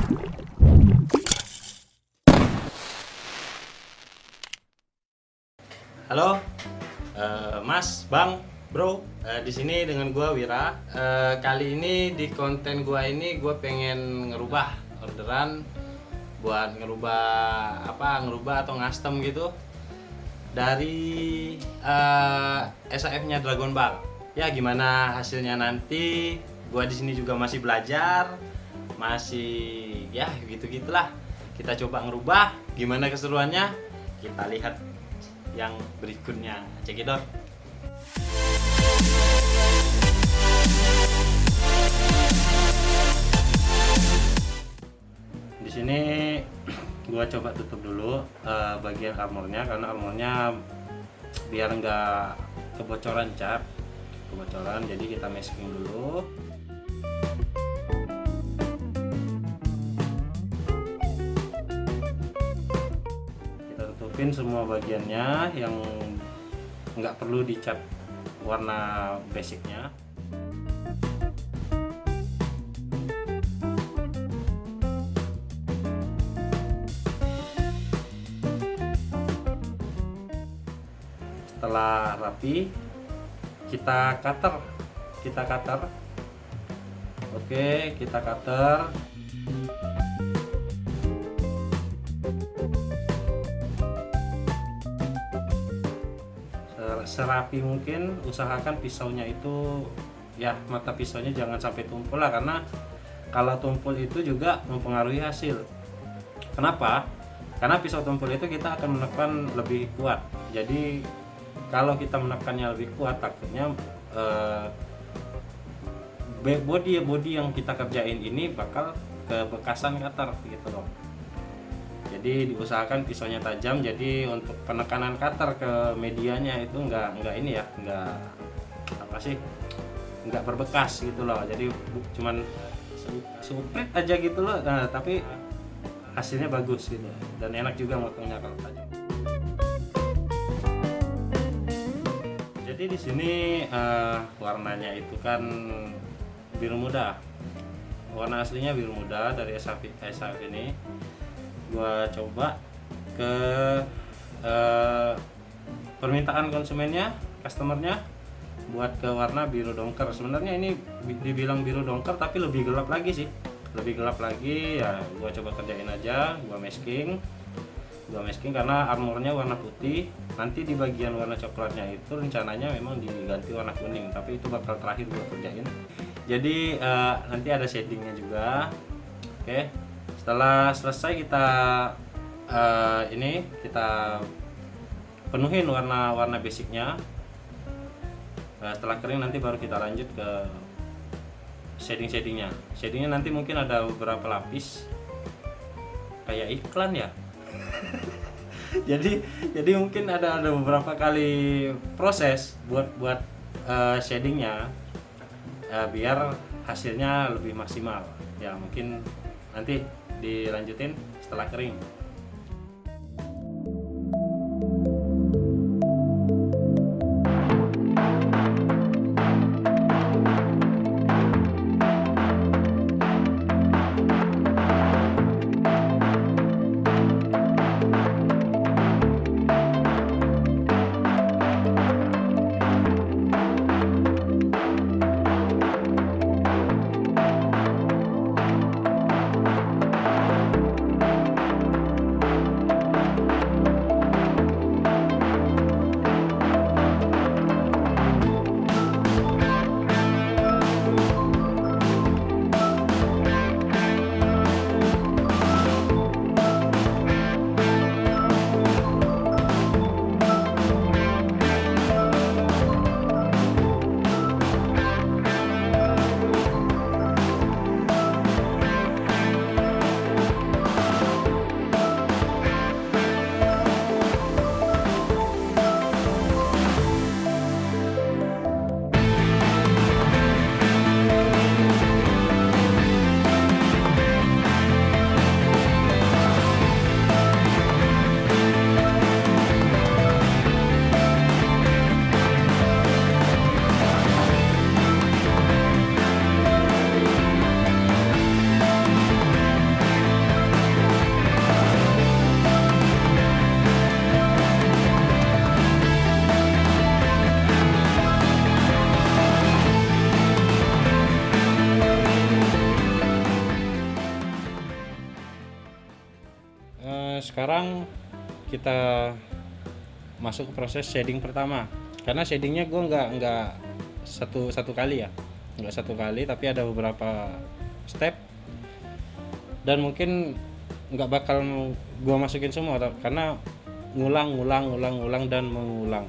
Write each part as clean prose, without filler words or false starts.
Halo, Mas, Bang, Bro. Di sini dengan gua Wira. Kali ini di konten gua ini gua pengen ngerubah orderan buat ngerubah atau ngastem gitu dari SAF-nya Dragon Ball. Ya gimana hasilnya nanti? Gua di sini juga masih belajar, masih ya gitu-gitulah. Kita coba ngerubah. Gimana keseruannya? Kita lihat yang berikutnya. Cekidot. Di sini gua coba tutup dulu bagian armornya, karena armornya biar nggak kebocoran jadi kita masking dulu. Kita tutupin semua bagiannya yang nggak perlu dicat warna basicnya. Setelah rapi, kita cutter. Oke, kita cutter. Serapi mungkin, usahakan pisaunya itu ya mata pisaunya jangan sampai tumpul lah, karena kalau tumpul itu juga mempengaruhi hasil. Kenapa? Karena pisau tumpul itu kita akan menekan lebih kuat. Jadi kalau kita menekannya lebih kuat, takutnya body yang kita kerjain ini bakal kebekasan cutter gitu loh. Jadi diusahakan pisaunya tajam, jadi untuk penekanan cutter ke medianya itu nggak berbekas gitu loh. Jadi cuman supret aja gitu loh. Nah, tapi hasilnya bagus gitu dan enak juga motongnya kalau tajam. Jadi di sini warnanya itu kan biru muda. Warna aslinya biru muda dari SAF ini. Gua coba ke permintaan konsumennya, customernya buat ke warna biru dongker. Sebenarnya ini dibilang biru dongker tapi lebih gelap lagi sih. Lebih gelap lagi ya, gua coba kerjain aja, gua masking karena armornya warna putih. Nanti di bagian warna coklatnya itu rencananya memang diganti warna kuning, tapi itu bakal terakhir gua kerjain. Jadi nanti ada shadingnya juga. Oke, setelah selesai kita penuhin warna basicnya. Setelah kering nanti baru kita lanjut ke shadingnya. Shadingnya nanti mungkin ada beberapa lapis kayak iklan ya. jadi mungkin ada beberapa kali proses buat shadingnya biar hasilnya lebih maksimal. Ya mungkin nanti dilanjutin setelah kering. Sekarang kita masuk ke proses shading pertama. Karena shadingnya gue nggak satu kali ya, nggak satu kali, tapi ada beberapa step, dan mungkin nggak bakal gue masukin semua karena ngulang dan mengulang.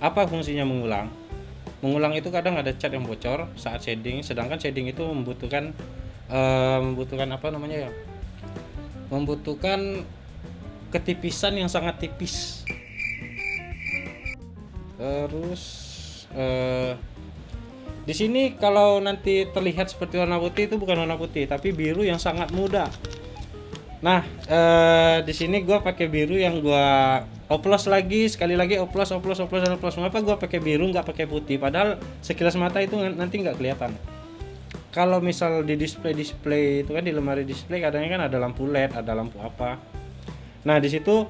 Apa fungsinya mengulang? Mengulang itu kadang ada cat yang bocor saat shading, sedangkan shading itu membutuhkan apa namanya ya? Membutuhkan ketipisan yang sangat tipis. Terus di sini kalau nanti terlihat seperti warna putih, itu bukan warna putih, tapi biru yang sangat muda. Nah, di sini gue pakai biru yang gue oplos lagi, sekali lagi oplos. Kenapa gue pakai biru nggak pakai putih? Padahal sekilas mata itu nanti nggak kelihatan. Kalau misal di display itu kan, di lemari display kadangnya kan ada lampu LED, ada lampu apa. Nah, di situ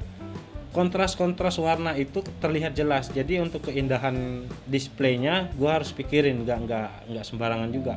kontras warna itu terlihat jelas. Jadi untuk keindahan displaynya gue harus pikirin, nggak sembarangan juga.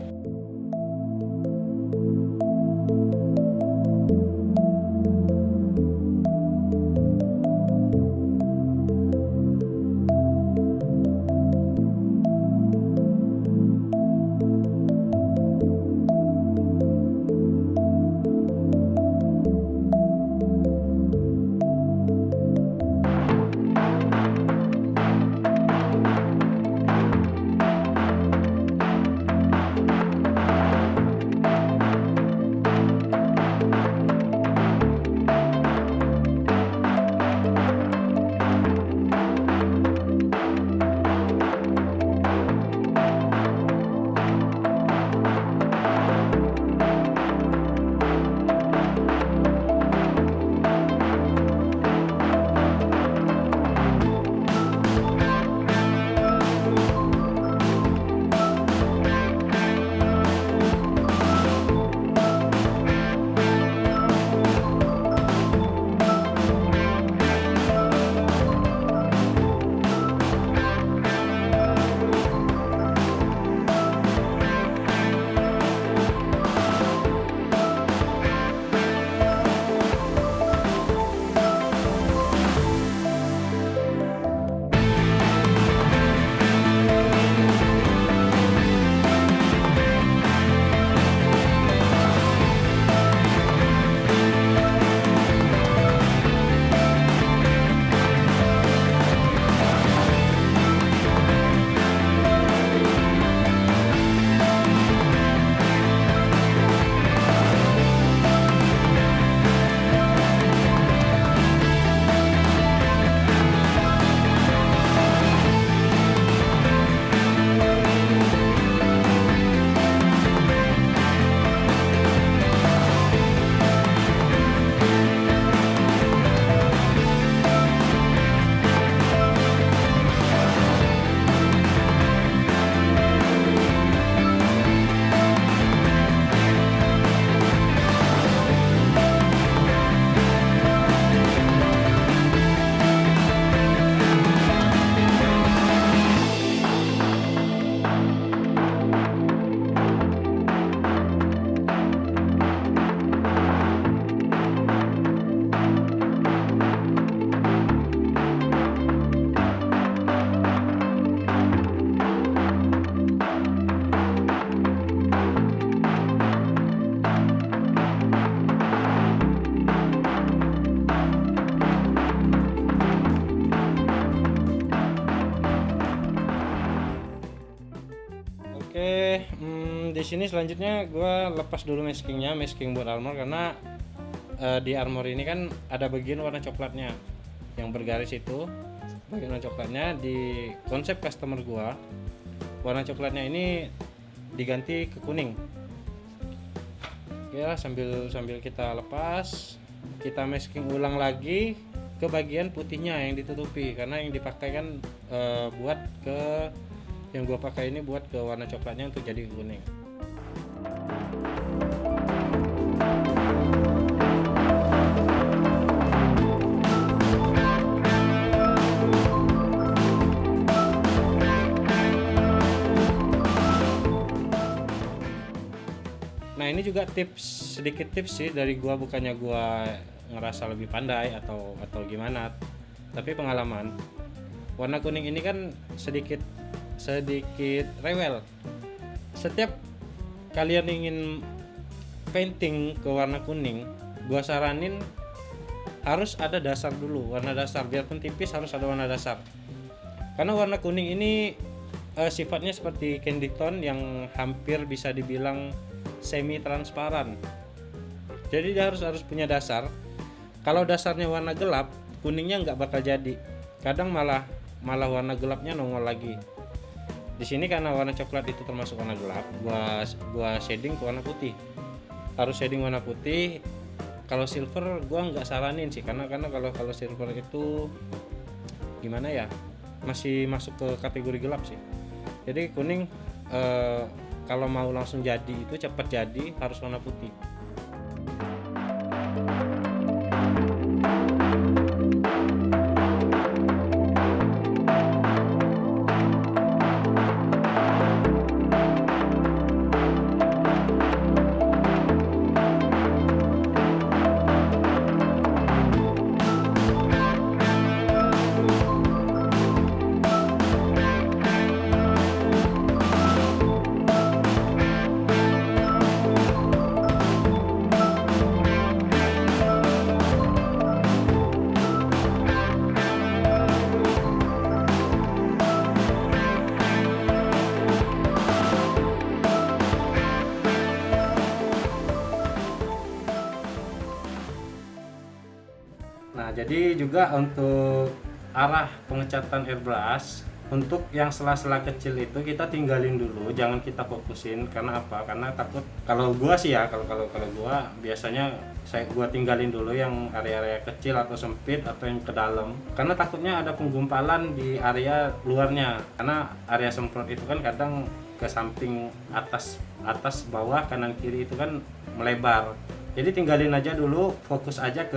Di sini selanjutnya gue lepas dulu masking buat armor, karena di armor ini kan ada bagian warna coklatnya yang bergaris itu. Bagian warna coklatnya di konsep customer gue, warna coklatnya ini diganti ke kuning. Oke lah, sambil kita lepas, kita masking ulang lagi ke bagian putihnya yang ditutupi, karena yang dipakai kan yang gue pakai ini buat ke warna coklatnya untuk jadi kuning. Nah, ini juga sedikit tips sih dari gua, bukannya gua ngerasa lebih pandai atau gimana, tapi pengalaman. Warna kuning ini kan sedikit rewel. Setiap kalian ingin painting ke warna kuning, gua saranin harus ada dasar dulu, warna dasar, biarpun tipis harus ada warna dasar. Karena warna kuning ini sifatnya seperti candy tone yang hampir bisa dibilang semi transparan. Jadi dia harus punya dasar. Kalau dasarnya warna gelap, kuningnya nggak bakal jadi. Kadang malah warna gelapnya nongol lagi. Di sini karena warna coklat itu termasuk warna gelap, gua shading ke warna putih. Harus shading warna putih. Kalau silver gua nggak saranin sih, karena kalau silver itu gimana ya, masih masuk ke kategori gelap sih. Jadi kuning kalau mau langsung jadi itu cepat jadi harus warna putih. Nah, jadi juga untuk arah pengecatan airbrush, untuk yang sela-sela kecil itu kita tinggalin dulu, jangan kita fokusin. Karena apa? Karena takut, kalau gua sih ya, kalau gua biasanya gua tinggalin dulu yang area-area kecil atau sempit atau yang ke dalam. Karena takutnya ada penggumpalan di area luarnya. Karena area semprot itu kan kadang ke samping, atas, bawah, kanan, kiri itu kan melebar. Jadi tinggalin aja dulu, fokus aja ke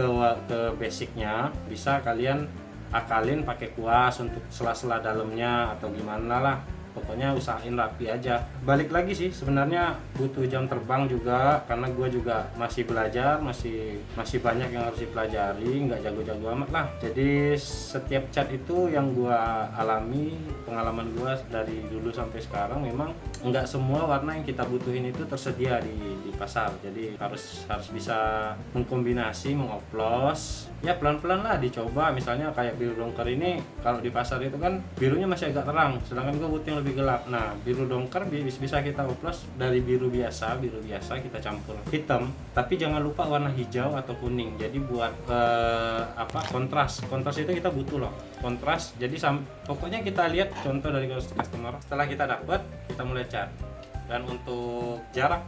basicnya. Bisa kalian akalin pakai kuas untuk sela-sela dalamnya atau gimana lah. Pokoknya usahain rapi aja. Balik lagi sih, sebenarnya butuh jam terbang juga, karena gue juga masih belajar, masih banyak yang harus dipelajari, nggak jago-jago amat lah. Jadi setiap cat itu yang gue alami, pengalaman gue dari dulu sampai sekarang, memang nggak semua warna yang kita butuhin itu tersedia di pasar. Jadi harus bisa mengkombinasi, mengoplos. Ya pelan-pelan lah dicoba. Misalnya kayak biru dongker ini, kalau di pasar itu kan birunya masih agak terang, sedangkan gue butuh yang lebih gelap. Nah, biru dongker bisa kita oplos dari biru biasa kita campur hitam, tapi jangan lupa warna hijau atau kuning. Jadi buat kontras itu kita butuh loh, kontras. Jadi pokoknya kita lihat contoh dari customer, setelah kita dapat, kita mulai cat. Dan untuk jarak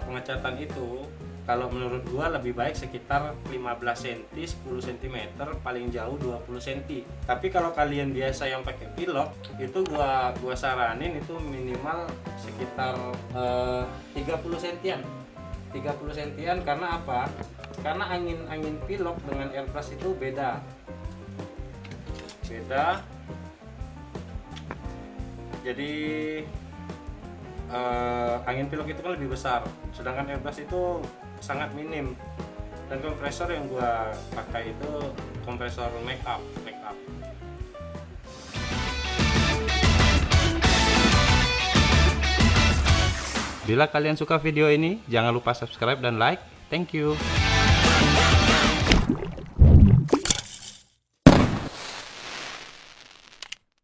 pengecatan itu, kalau menurut gua lebih baik sekitar 15 cm, 10 cm, paling jauh 20 cm. Tapi kalau kalian biasa yang pakai pilok, itu gua saranin itu minimal sekitar 30 cm. 30 cm. Karena apa? Karena angin pilok dengan airbrush itu beda. Jadi angin pilok itu kan lebih besar, sedangkan airbrush itu sangat minim. Dan kompresor yang gua pakai itu kompresor make up. Bila kalian suka video ini, jangan lupa subscribe dan like. Thank you.